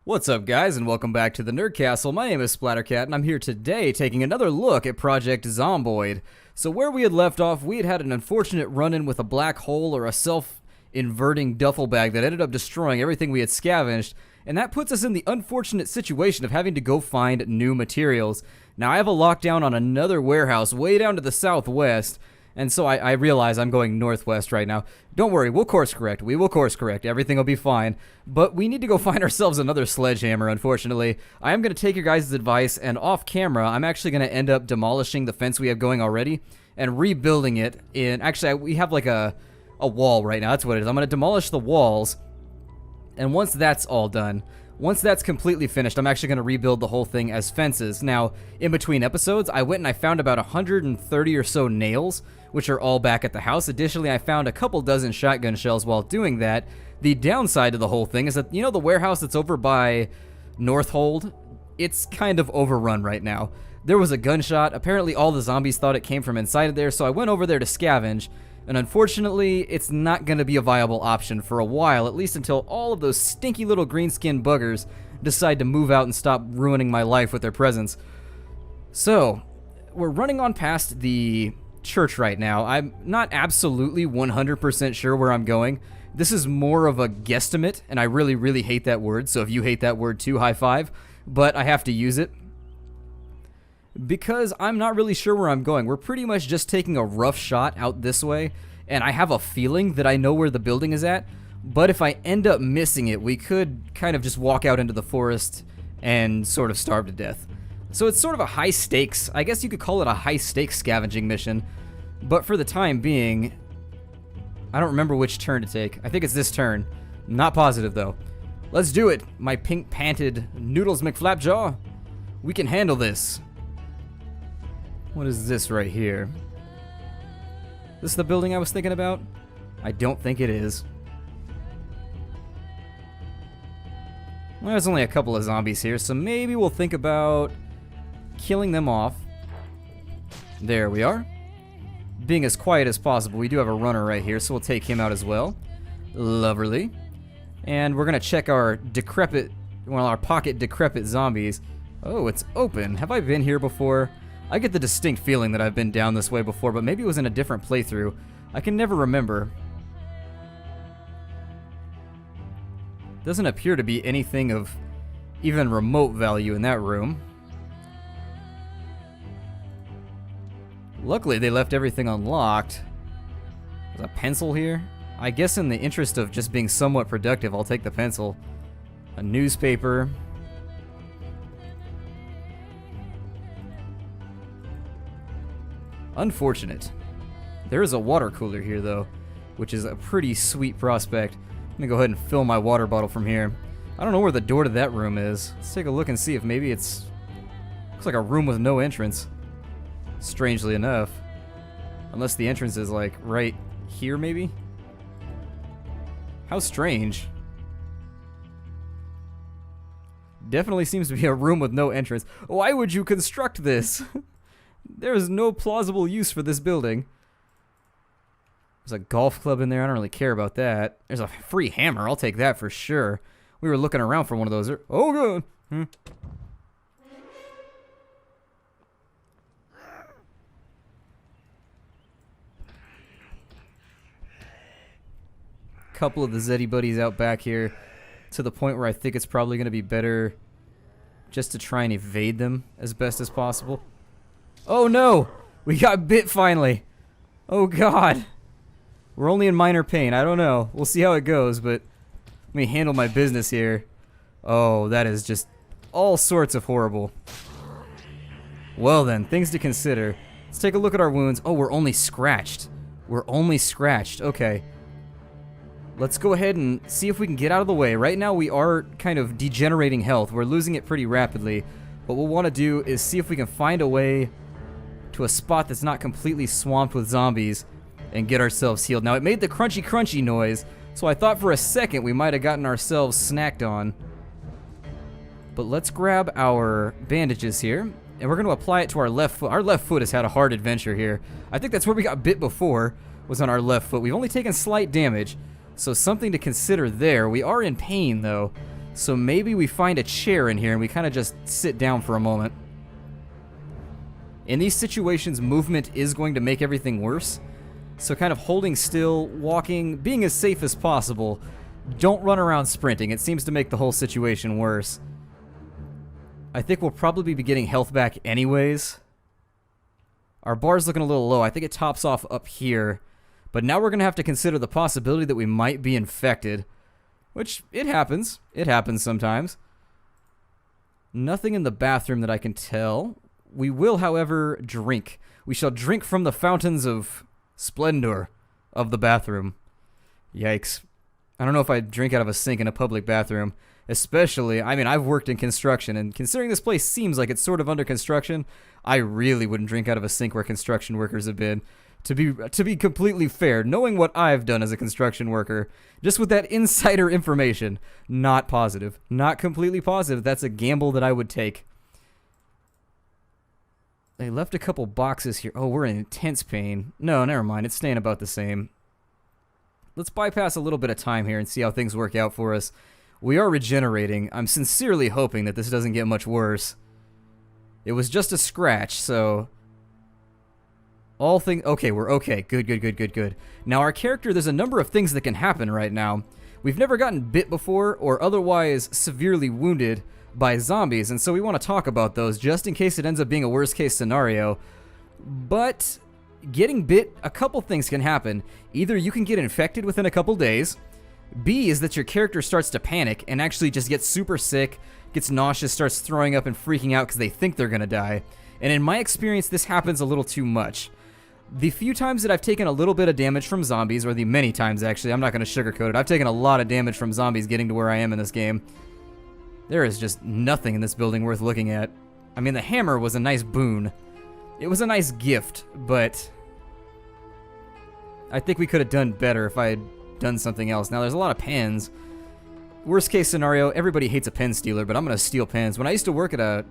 What's up, guys, and welcome back to the Nerd Castle. My name is Splattercat, and I'm here today taking another look at Project Zomboid. So where we had left off, we had an unfortunate run-in with a black hole or a self-inverting duffel bag that ended up destroying everything we had scavenged, and that puts us in the unfortunate situation of having to go find new materials. Now, I have a lockdown on another warehouse way down to the southwest, and so I realize I'm going northwest right now. Don't worry, we'll course correct. We will course correct. Everything will be fine. But we need to go find ourselves another sledgehammer, unfortunately. I am going to take your guys' advice, and off camera, I'm actually going to end up demolishing the fence we have going already and rebuilding it in... Actually, we have like a wall right now. That's what it is. I'm going to demolish the walls, and once that's all done... Once that's completely finished, I'm actually going to rebuild the whole thing as fences. Now, in between episodes, I went and I found about 130 or so nails, which are all back at the house. Additionally, I found a couple dozen shotgun shells while doing that. The downside to the whole thing is that, you know, the warehouse that's over by Northhold? It's kind of overrun right now. There was a gunshot. Apparently, all the zombies thought it came from inside of there, so I went over there to scavenge. And unfortunately, it's not going to be a viable option for a while, at least until all of those stinky little green-skinned buggers decide to move out and stop ruining my life with their presence. So, we're running on past the church right now. I'm not absolutely 100% sure where I'm going. This is more of a guesstimate, and I really, really hate that word, so if you hate that word too, high five. But I have to use it, because I'm not really sure where I'm going. We're pretty much just taking a rough shot out this way, and I have a feeling that I know where the building is at, but if I end up missing it, we could kind of just walk out into the forest and sort of starve to death. So it's sort of a high stakes, I guess you could call it a high stakes scavenging mission, but for the time being, I don't remember which turn to take. I think it's this turn. Not positive though. Let's do it, my pink-panted Noodles McFlapjaw. We can handle this. What is this right here? This the building I was thinking about? I don't think it is. Well, there's only a couple of zombies here, so maybe we'll think about killing them off. There we are. Being as quiet as possible. We do have a runner right here, so we'll take him out as well. Lovely. And we're gonna check our decrepit, well, our pocket decrepit zombies. Oh, it's open. Have I been here before? I get the distinct feeling that I've been down this way before, but maybe it was in a different playthrough. I can never remember. Doesn't appear to be anything of even remote value in that room. Luckily, they left everything unlocked. There's a pencil here. I guess in the interest of just being somewhat productive, I'll take the pencil. A newspaper. Unfortunate. There is a water cooler here, though, which is a pretty sweet prospect. I'm gonna go ahead and fill my water bottle from here. I don't know where the door to that room is. Let's take a look and see if maybe it's... Looks like a room with no entrance. Strangely enough. Unless the entrance is, like, right here, maybe? How strange. Definitely seems to be a room with no entrance. Why would you construct this? There is no plausible use for this building. There's a golf club in there. I don't really care about that. There's a free hammer. I'll take that for sure. We were looking around for one of those. Oh, good. Couple of the Zeddy buddies out back here, to the point where I think it's probably going to be better just to try and evade them as best as possible. Oh no! We got bit finally! Oh god! We're only in minor pain, I don't know. We'll see how it goes, but let me handle my business here. Oh, that is just all sorts of horrible. Well then, things to consider. Let's take a look at our wounds. Oh, we're only scratched. We're only scratched, okay. Let's go ahead and see if we can get out of the way. Right now we are kind of degenerating health. We're losing it pretty rapidly. What we'll want to do is see if we can find a way to a spot that's not completely swamped with zombies and get ourselves healed. Now, it made the crunchy crunchy noise, so I thought for a second we might have gotten ourselves snacked on. But let's grab our bandages here, and we're going to apply it to our left foot. Our left foot has had a hard adventure here. I think that's where we got bit before, was on our left foot. We've only taken slight damage, so something to consider there. We are in pain, though, So maybe we find a chair in here and we kind of just sit down for a moment. In these situations, movement is going to make everything worse. So kind of holding still, walking, being as safe as possible. Don't run around sprinting. It seems to make the whole situation worse. I think we'll probably be getting health back anyways. Our bar's looking a little low. I think it tops off up here. But now we're going to have to consider the possibility that we might be infected. Which, it happens. It happens sometimes. Nothing in the bathroom that I can tell. We will, however, drink. We shall drink from the fountains of splendor of the bathroom. Yikes. I don't know if I'd drink out of a sink in a public bathroom. Especially, I mean, I've worked in construction, and considering this place seems like it's sort of under construction, I really wouldn't drink out of a sink where construction workers have been. To be completely fair, knowing what I've done as a construction worker, just with that insider information, not positive. Not completely positive. That's a gamble that I would take. They left a couple boxes here. Oh, we're in intense pain. No, never mind. It's staying about the same. Let's bypass a little bit of time here and see how things work out for us. We are regenerating. I'm sincerely hoping that this doesn't get much worse. It was just a scratch, so... all things... okay, we're okay. Good. Now, our character, there's a number of things that can happen right now. We've never gotten bit before or otherwise severely wounded by zombies, and so we want to talk about those just in case it ends up being a worst-case scenario. But getting bit, a couple things can happen. Either you can get infected within a couple days. B is that your character starts to panic and actually just gets super sick, gets nauseous, starts throwing up and freaking out because they think they're going to die. And in my experience, this happens a little too much. The few times that I've taken a little bit of damage from zombies, or the many times actually, I'm not going to sugarcoat it, I've taken a lot of damage from zombies getting to where I am in this game. There is just nothing in this building worth looking at. I mean, the hammer was a nice boon. It was a nice gift, but I think we could have done better if I had done something else. Now, there's a lot of pens. Worst case scenario, everybody hates a pen stealer, but I'm going to steal pens. When I used to work at a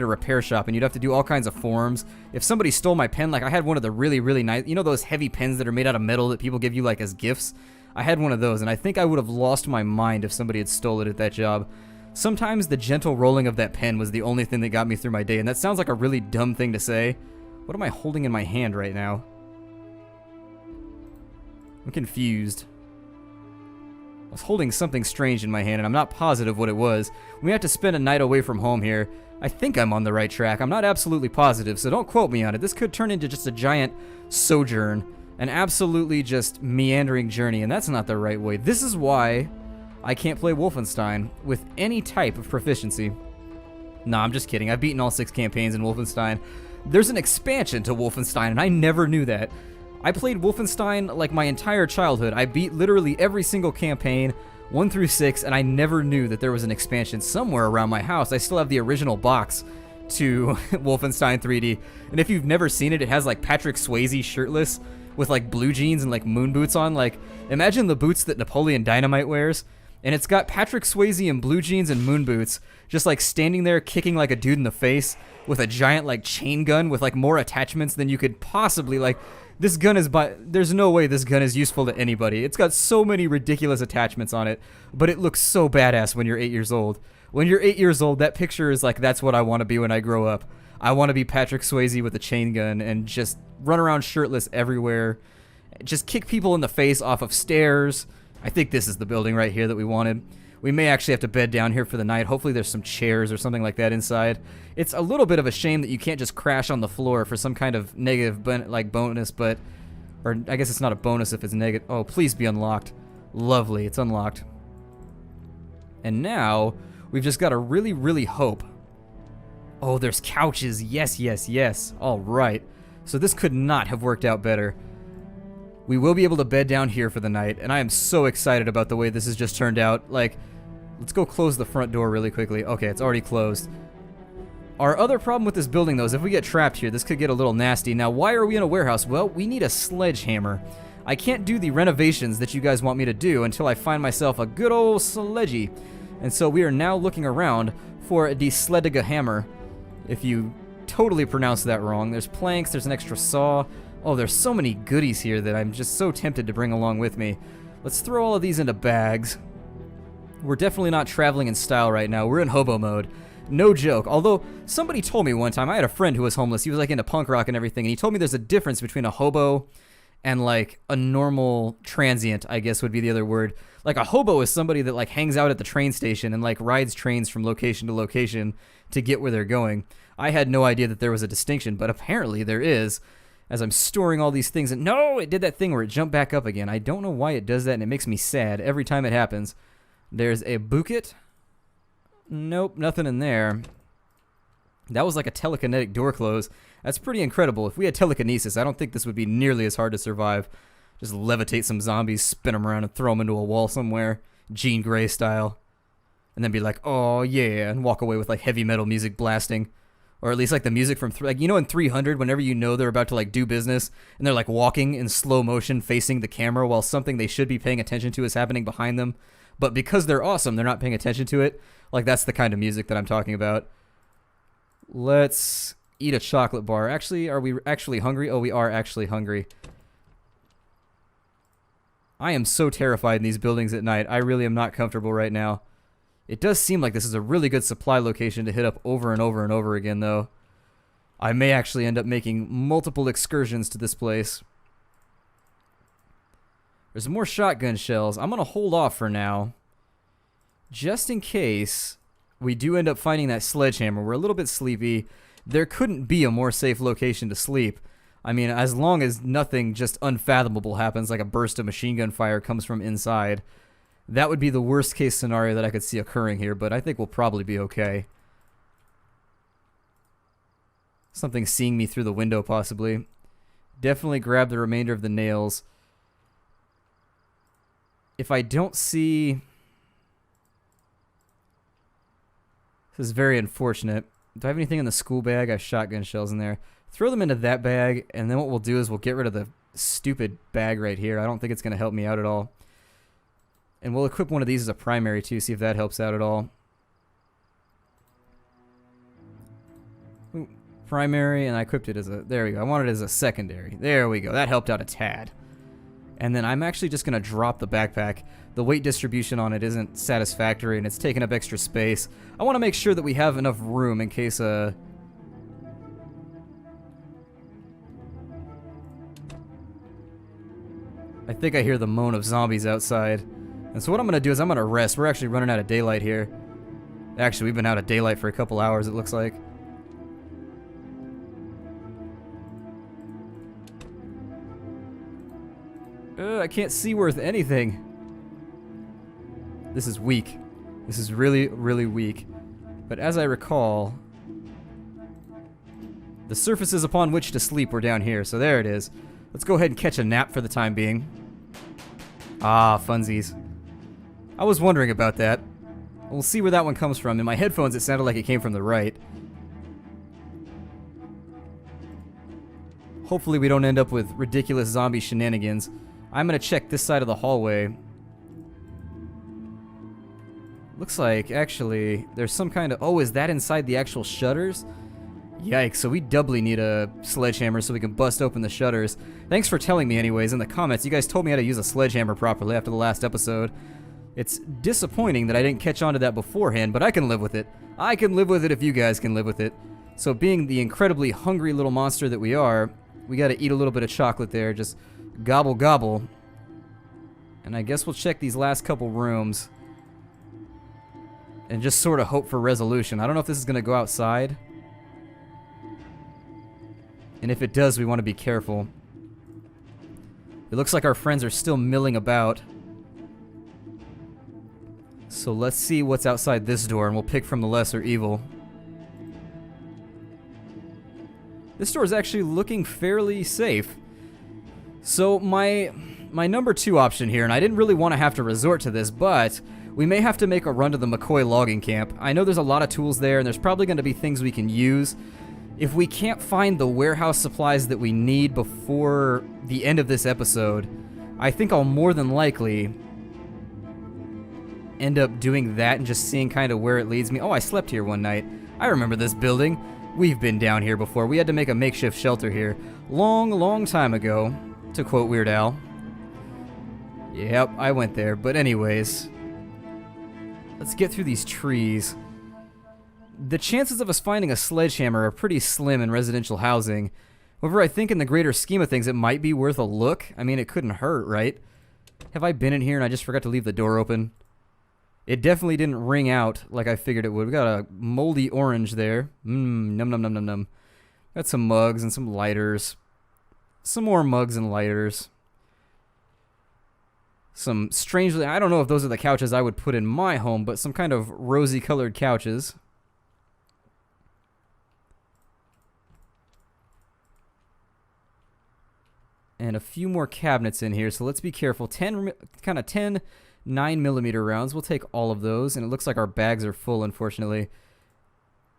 repair shop, and you'd have to do all kinds of forms. If somebody stole my pen, like I had one of the really nice, you know those heavy pens that are made out of metal that people give you like as gifts? I had one of those, and I think I would have lost my mind if somebody had stole it at that job. Sometimes the gentle rolling of that pen was the only thing that got me through my day, and that sounds like a really dumb thing to say. What am I holding in my hand right now? I'm confused. I was holding something strange in my hand, and I'm not positive what it was. We have to spend a night away from home here. I think I'm on the right track. I'm not absolutely positive, so don't quote me on it. This could turn into just a giant sojourn, an absolutely just meandering journey, and that's not the right way. This is why I can't play Wolfenstein with any type of proficiency. Nah, I'm just kidding. I've beaten all 6 campaigns in Wolfenstein. There's an expansion to Wolfenstein, and I never knew that. I played Wolfenstein like my entire childhood. I beat literally every single campaign, 1 through 6, and I never knew that there was an expansion somewhere around my house. I still have the original box to Wolfenstein 3D, and if you've never seen it, it has like Patrick Swayze shirtless with like blue jeans and like moon boots on. Like, imagine the boots that Napoleon Dynamite wears, and it's got Patrick Swayze in blue jeans and moon boots just like standing there kicking like a dude in the face with a giant like chain gun with like more attachments than you could possibly like. This gun is there's no way this gun is useful to anybody. It's got so many ridiculous attachments on it, but it looks so badass when you're 8 years old. When you're 8 years old, that picture is like, that's what I want to be when I grow up. I want to be Patrick Swayze with a chain gun and just run around shirtless everywhere. Just kick people in the face off of stairs. I think this is the building right here that we wanted. We may actually have to bed down here for the night. Hopefully there's some chairs or something like that inside. It's a little bit of a shame that you can't just crash on the floor for some kind of negative bonus, but... or I guess it's not a bonus if it's negative. Oh, please be unlocked. Lovely, it's unlocked. And now, we've just got to really hope. Oh, there's couches. Yes. All right. So this could not have worked out better. We will be able to bed down here for the night, and I am so excited about the way this has just turned out. Like, let's go close the front door really quickly. Okay, it's already closed. Our other problem with this building, though, is if we get trapped here, this could get a little nasty. Now, why are we in a warehouse? Well, we need a sledgehammer. I can't do the renovations that you guys want me to do until I find myself a good old sledgy. And so we are now looking around for the sledgehammer. If you totally pronounce that wrong. There's planks, there's an extra saw. Oh, there's so many goodies here that I'm just so tempted to bring along with me. Let's throw all of these into bags. We're definitely not traveling in style right now. We're in hobo mode. No joke. Although, somebody told me one time, I had a friend who was homeless. He was like into punk rock and everything, and he told me there's a difference between a hobo and like a normal transient, I guess would be the other word. Like a hobo is somebody that like hangs out at the train station and like rides trains from location to location to get where they're going. I had no idea that there was a distinction, but apparently there is. As I'm storing all these things, and no, it did that thing where it jumped back up again. I don't know why it does that, and it makes me sad every time it happens. There's a bucket. Nope, nothing in there. That was like a telekinetic door close. That's pretty incredible. If we had telekinesis, I don't think this would be nearly as hard to survive. Just levitate some zombies, spin them around, and throw them into a wall somewhere, Jean Grey style. And then be like, oh yeah, and walk away with like heavy metal music blasting. Or at least like the music from, like, you know, in 300, whenever you know they're about to like do business, and they're like walking in slow motion facing the camera while something they should be paying attention to is happening behind them. But because they're awesome, they're not paying attention to it. Like, that's the kind of music that I'm talking about. Let's eat a chocolate bar. Actually, are we actually hungry? Oh, we are actually hungry. I am so terrified in these buildings at night. I really am not comfortable right now. It does seem like this is a really good supply location to hit up over and over and over again, though. I may actually end up making multiple excursions to this place. There's more shotgun shells. I'm going to hold off for now, just in case we do end up finding that sledgehammer. We're a little bit sleepy. There couldn't be a more safe location to sleep. I mean, as long as nothing just unfathomable happens, like a burst of machine gun fire comes from inside. That would be the worst case scenario that I could see occurring here, but I think we'll probably be okay. Something seeing me through the window, possibly. Definitely grab the remainder of the nails. If I don't see... This is very unfortunate. Do I have anything in the school bag? I have shotgun shells in there. Throw them into that bag, and then what we'll do is we'll get rid of the stupid bag right here. I don't think it's going to help me out at all. And we'll equip one of these as a primary, too, see if that helps out at all. Ooh, primary, and I equipped it as a... There we go. I wanted it as a secondary. There we go. That helped out a tad. And then I'm actually just going to drop the backpack. The weight distribution on it isn't satisfactory, and it's taking up extra space. I want to make sure that we have enough room in case... I think I hear the moan of zombies outside. And so what I'm going to do is I'm going to rest. We're actually running out of daylight here. Actually, we've been out of daylight for a couple hours, it looks like. I can't see worth anything. This is weak. This is really, really weak. But as I recall, the surfaces upon which to sleep were down here. So there it is. Let's go ahead and catch a nap for the time being. Ah, funsies. I was wondering about that. We'll see where that one comes from. In my headphones, it sounded like it came from the right. Hopefully we don't end up with ridiculous zombie shenanigans. I'm going to check this side of the hallway. Looks like, actually, there's some kind of... Oh, is that inside the actual shutters? Yikes, so we doubly need a sledgehammer so we can bust open the shutters. Thanks for telling me anyways in the comments. You guys told me how to use a sledgehammer properly after the last episode. It's disappointing that I didn't catch on to that beforehand, but I can live with it. I can live with it if you guys can live with it. So being the incredibly hungry little monster that we are, we gotta eat a little bit of chocolate there. Just gobble gobble. And I guess we'll check these last couple rooms and just sort of hope for resolution. I don't know if this is gonna go outside. And if it does, we want to be careful. It looks like our friends are still milling about. So let's see what's outside this door, and we'll pick from the lesser evil. This door is actually looking fairly safe. So my number 2 option here, and I didn't really want to have to resort to this, but we may have to make a run to the McCoy logging camp. I know there's a lot of tools there, and there's probably going to be things we can use. If we can't find the warehouse supplies that we need before the end of this episode, I think I'll more than likely end up doing that and just seeing kind of where it leads me. Oh, I slept here one night. I remember this building. We've been down here before. We had to make a makeshift shelter here long time ago, to quote Weird Al. Yep, I went there. But anyways, Let's get through these trees. The chances of us finding a sledgehammer are pretty slim in residential housing. However, I think in the greater scheme of things, it might be worth a look. I mean, it couldn't hurt, right? Have I been in here and I just forgot to leave the door open? It definitely didn't ring out like I figured it would. We got a moldy orange there. Num num num num num. Got some mugs and some lighters. Some more mugs and lighters. Some strangely, I don't know if those are the couches I would put in my home, but some kind of rosy colored couches. And a few more cabinets in here, so let's be careful. 10 9mm rounds. We'll take all of those, and it looks like our bags are full, unfortunately.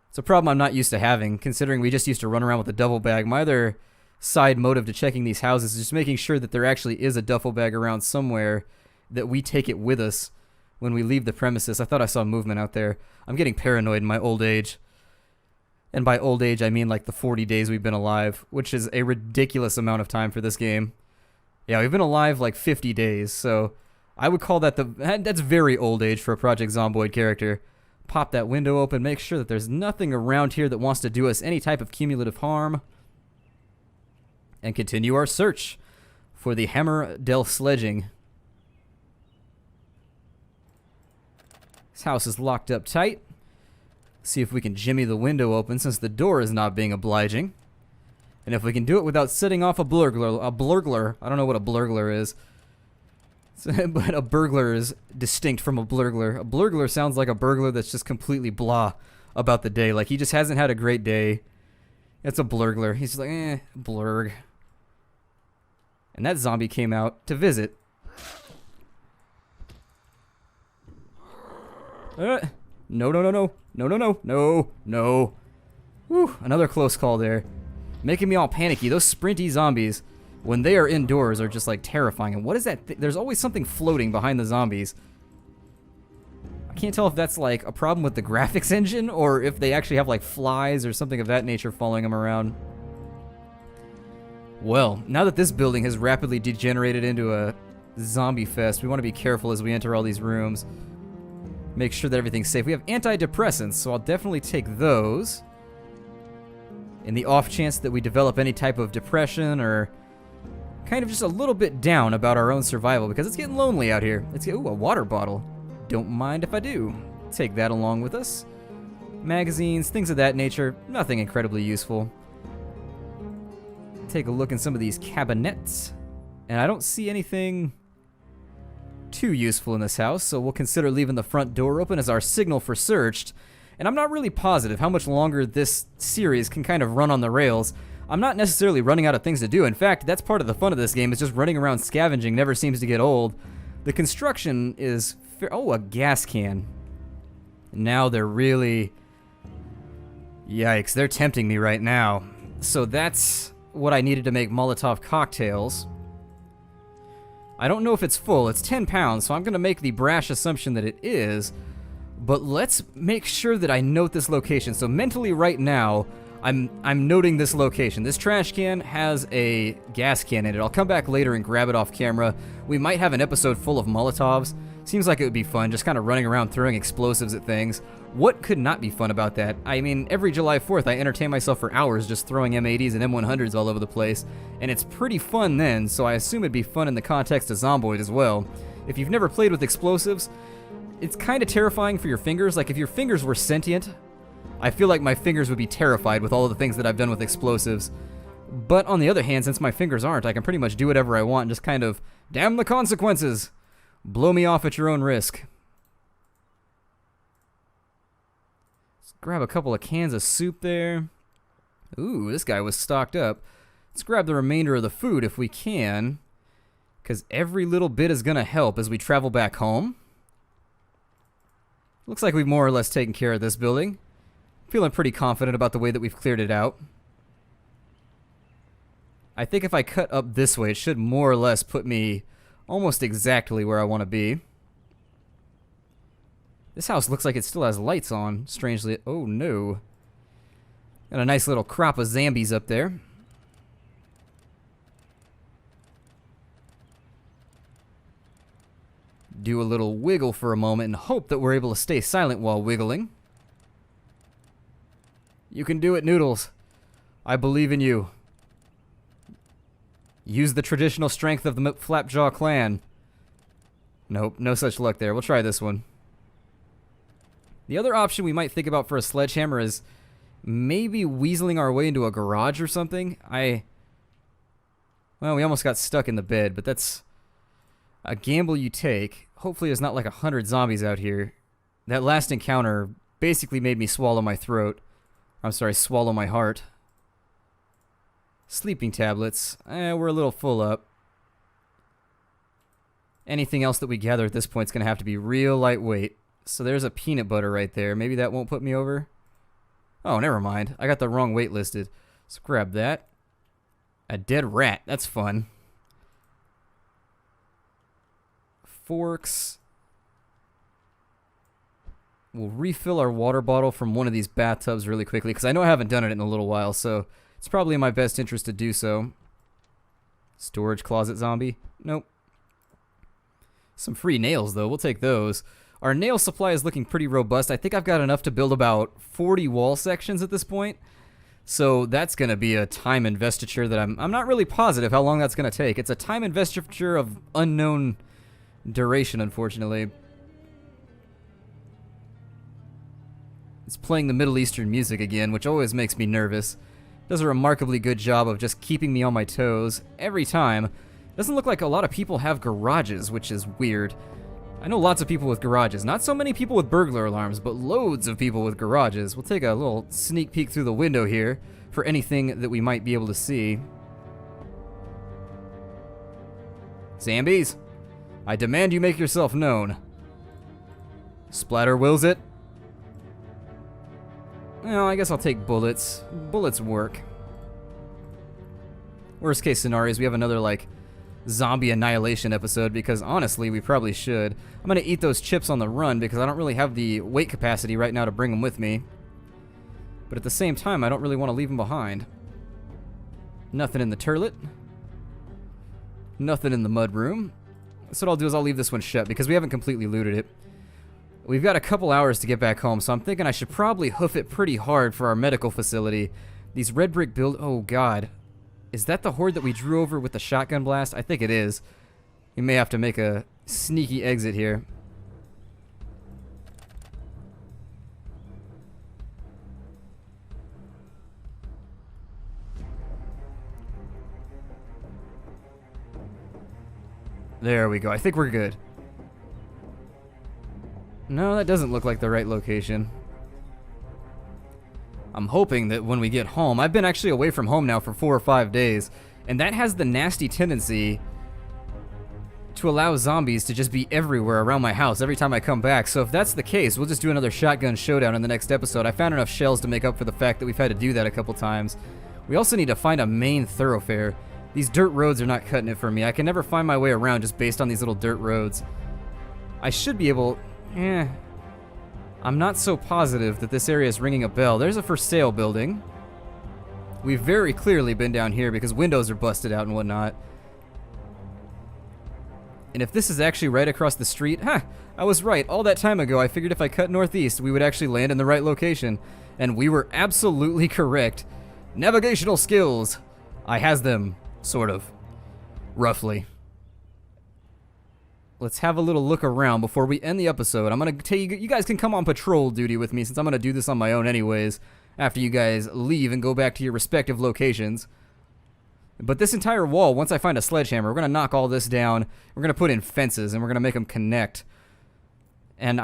It's a problem I'm not used to having, considering we just used to run around with a duffel bag. My other side motive to checking these houses is just making sure that there actually is a duffel bag around somewhere, that we take it with us when we leave the premises. I thought I saw movement out there. I'm getting paranoid in my old age. And by old age, I mean like the 40 days we've been alive, which is a ridiculous amount of time for this game. Yeah, we've been alive like 50 days, so I would call that that's very old age for a Project Zomboid character. Pop that window open, make sure that there's nothing around here that wants to do us any type of cumulative harm. And continue our search for the Hammer del Sledging. This house is locked up tight. See if we can jimmy the window open since the door is not being obliging. And if we can do it without setting off a burglar, I don't know what a burglar is. But a burglar is distinct from a burglar. A burglar sounds like a burglar that's just completely blah about the day. Like he just hasn't had a great day. It's a burglar. He's like, blurg. And that zombie came out to visit. No, no, no, no. No, no, no. No, no. Whew, another close call there. Making me all panicky. Those sprinty zombies, when they are indoors, are just like terrifying. And what is that? There's always something floating behind the zombies. I can't tell if that's like a problem with the graphics engine or if they actually have like flies or something of that nature following them around. Well, now that this building has rapidly degenerated into a zombie fest, we want to be careful as we enter all these rooms. Make sure that everything's safe. We have antidepressants, so I'll definitely take those. In the off chance that we develop any type of depression or kind of just a little bit down about our own survival, because it's getting lonely out here. Ooh, a water bottle. Don't mind if I do. Take that along with us. Magazines, things of that nature. Nothing incredibly useful. Take a look in some of these cabinets. And I don't see anything too useful in this house, so we'll consider leaving the front door open as our signal for searched. And I'm not really positive how much longer this series can kind of run on the rails. I'm not necessarily running out of things to do. In fact, that's part of the fun of this game, is just running around scavenging. Never seems to get old. The construction is oh, a gas can. Now they're really, yikes, they're tempting me right now. So that's what I needed to make Molotov cocktails. I don't know if it's full. It's 10 pounds, so I'm going to make the brash assumption that it is. But let's make sure that I note this location. So mentally right now, I'm noting this location. This trash can has a gas can in it. I'll come back later and grab it off camera. We might have an episode full of Molotovs. Seems like it would be fun, just kind of running around throwing explosives at things. What could not be fun about that? I mean, every July 4th, I entertain myself for hours just throwing M80s and M100s all over the place, and it's pretty fun then, so I assume it'd be fun in the context of Zomboid as well. If you've never played with explosives, it's kind of terrifying for your fingers. Like, if your fingers were sentient, I feel like my fingers would be terrified with all of the things that I've done with explosives. But on the other hand, since my fingers aren't, I can pretty much do whatever I want and just kind of, damn the consequences! Blow me off at your own risk. Let's grab a couple of cans of soup there. Ooh, this guy was stocked up. Let's grab the remainder of the food if we can, because every little bit is going to help as we travel back home. Looks like we've more or less taken care of this building. Feeling pretty confident about the way that we've cleared it out. I think if I cut up this way, it should more or less put me almost exactly where I want to be. This house looks like it still has lights on, strangely. Oh no. Got a nice little crop of zombies up there. do a little wiggle for a moment and hope that we're able to stay silent while wiggling. You can do it, Noodles. I believe in you. Use the traditional strength of the Flapjaw clan. Nope, no such luck there. We'll try this one. The other option we might think about for a sledgehammer is maybe weaseling our way into a garage or something. Well, we almost got stuck in the bed, but that's a gamble you take. Hopefully there's not like 100 zombies out here. That last encounter basically made me swallow my throat. I'm sorry, swallow my heart. Sleeping tablets. We're a little full up. Anything else that we gather at this point is going to have to be real lightweight. So there's a peanut butter right there. Maybe that won't put me over. Oh, never mind. I got the wrong weight listed. Let's grab that. A dead rat. That's fun. Forks. We'll refill our water bottle from one of these bathtubs really quickly, because I know I haven't done it in a little while, so it's probably in my best interest to do so. Storage closet zombie. Nope. Some free nails, though. We'll take those. Our nail supply is looking pretty robust. I think I've got enough to build about 40 wall sections at this point. So that's going to be a time investiture that I'm not really positive how long that's going to take. It's a time investiture of unknown duration, unfortunately. It's playing the Middle Eastern music again, which always makes me nervous. Does a remarkably good job of just keeping me on my toes every time. Doesn't look like a lot of people have garages, which is weird. I know lots of people with garages. Not so many people with burglar alarms, but loads of people with garages. We'll take a little sneak peek through the window here for anything that we might be able to see. Zambies, I demand you make yourself known. Splatter wills it. Well, I guess I'll take bullets. Bullets work. Worst case scenario is we have another, like, zombie annihilation episode, because honestly, we probably should. I'm gonna eat those chips on the run because I don't really have the weight capacity right now to bring them with me. But at the same time, I don't really want to leave them behind. Nothing in the turlet. Nothing in the mud room. So what I'll do is I'll leave this one shut because we haven't completely looted it. We've got a couple hours to get back home, so I'm thinking I should probably hoof it pretty hard for our medical facility. These red brick oh god. Is that the horde that we drew over with the shotgun blast? I think it is. We may have to make a sneaky exit here. There we go. I think we're good. No, that doesn't look like the right location. I'm hoping that when we get home, I've been actually away from home now for 4 or 5 days, and that has the nasty tendency to allow zombies to just be everywhere around my house every time I come back. So if that's the case, we'll just do another shotgun showdown in the next episode. I found enough shells to make up for the fact that we've had to do that a couple times. We also need to find a main thoroughfare. These dirt roads are not cutting it for me. I can never find my way around just based on these little dirt roads. I should be able... I'm not so positive that this area is ringing a bell. There's a for sale building. We've very clearly been down here because windows are busted out and whatnot. And if this is actually right across the street, I was right. All that time ago, I figured if I cut northeast, we would actually land in the right location. And we were absolutely correct. Navigational skills. I has them, sort of. Roughly. Let's have a little look around before we end the episode. I'm going to tell you, you guys can come on patrol duty with me since I'm going to do this on my own anyways, after you guys leave and go back to your respective locations. But this entire wall, once I find a sledgehammer, we're going to knock all this down. We're going to put in fences, and we're going to make them connect. And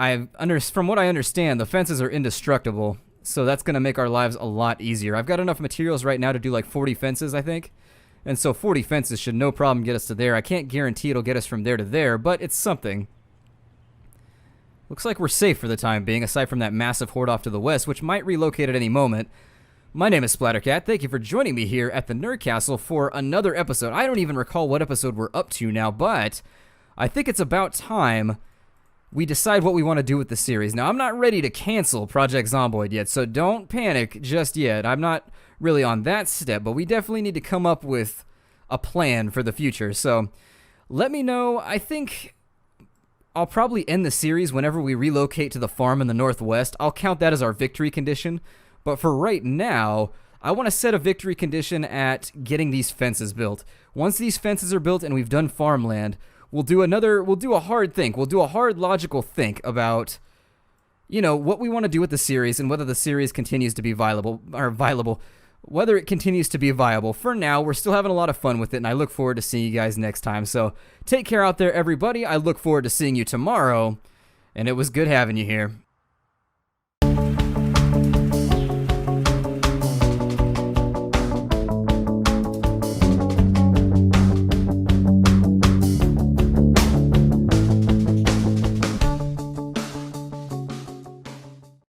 from what I understand, the fences are indestructible, so that's going to make our lives a lot easier. I've got enough materials right now to do like 40 fences, I think. And so 40 fences should no problem get us to there. I can't guarantee it'll get us from there to there, but it's something. Looks like we're safe for the time being, aside from that massive horde off to the west, which might relocate at any moment. My name is Splattercat. Thank you for joining me here at the Nerd Castle for another episode. I don't even recall what episode we're up to now, but I think it's about time we decide what we want to do with the series. Now, I'm not ready to cancel Project Zomboid yet, so don't panic just yet. I'm not really on that step, but we definitely need to come up with a plan for the future. So let me know. I think I'll probably end the series whenever we relocate to the farm in the northwest. I'll count that as our victory condition. But for right now, I want to set a victory condition at getting these fences built. Once these fences are built and we've done farmland, we'll do a hard think. We'll do a hard logical think about, what we want to do with the series and whether the series continues to be viable. Whether it continues to be viable. For now, we're still having a lot of fun with it, and I look forward to seeing you guys next time. So take care out there, everybody. I look forward to seeing you tomorrow, and it was good having you here.